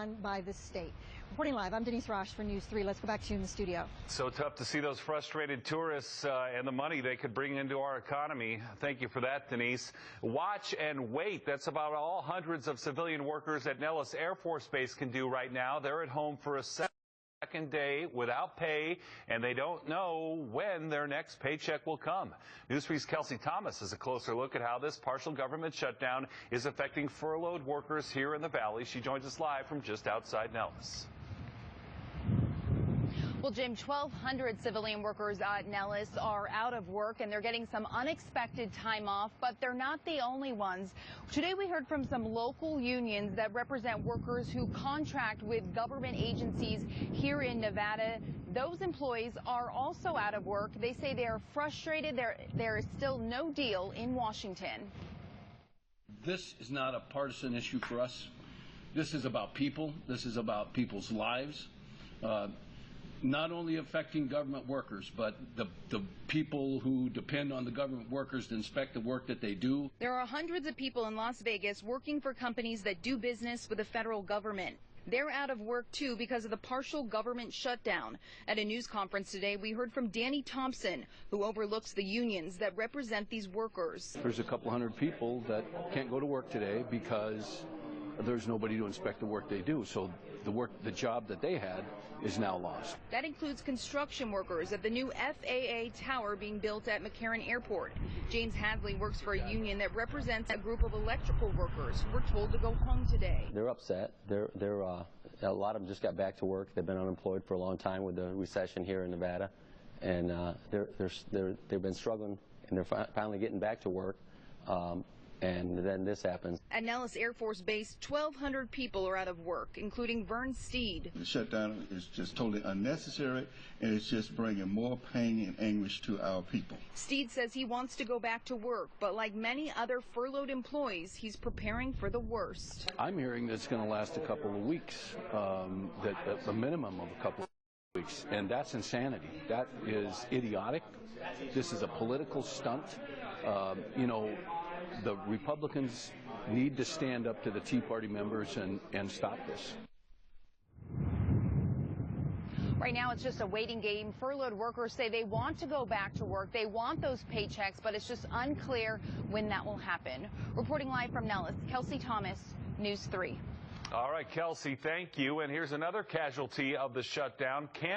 by the state. Reporting live, I'm Denise Rosh for News 3. Let's go back to you in the studio. So tough to see those frustrated tourists and the money they could bring into our economy. Thank you for that, Denise. Watch and wait. That's about all hundreds of civilian workers at Nellis Air Force Base can do right now. They're at home for a second day without pay, and they don't know when their next paycheck will come. News 3's Kelsey Thomas has a closer look at how this partial government shutdown is affecting furloughed workers here in the Valley. She joins us live from just outside Nellis. Well, Jim, 1,200 civilian workers at Nellis are out of work, and they're getting some unexpected time off, but they're not the only ones. Today we heard from some local unions that represent workers who contract with government agencies here in Nevada. Those employees are also out of work. They say they are frustrated. There is still no deal in Washington. This is not a partisan issue for us. This is about people. This is about people's lives. Not only affecting government workers, but the people who depend on the government workers to inspect the work that they do. There are hundreds of people in Las Vegas working for companies that do business with the federal government. They're out of work, too, because of the partial government shutdown. At a news conference today, we heard from Danny Thompson, who overlooks the unions that represent these workers. There's a couple hundred people that can't go to work today because there's nobody to inspect the work they do. So the job that they had is now lost. That includes construction workers at the new FAA tower being built at McCarran Airport. James Hadley works for a union that represents a group of electrical workers who were told to go home today. They're upset. A lot of them just got back to work. They've been unemployed for a long time with the recession here in Nevada, and they've been struggling, and they're finally getting back to work. And then this happens. At Nellis Air Force Base, 1,200 people are out of work, including Vern Steed. The shutdown is just totally unnecessary, and it's just bringing more pain and anguish to our people. Steed says he wants to go back to work, but like many other furloughed employees, he's preparing for the worst. I'm hearing that it's going to last a couple of weeks, that a minimum of a couple of weeks, and that's insanity. That is idiotic. This is a political stunt. The Republicans need to stand up to the Tea Party members and stop this. Right now, it's just a waiting game. Furloughed workers say they want to go back to work. They want those paychecks, but it's just unclear when that will happen. Reporting live from Nellis, Kelsey Thomas, News 3. All right, Kelsey, thank you. And here's another casualty of the shutdown.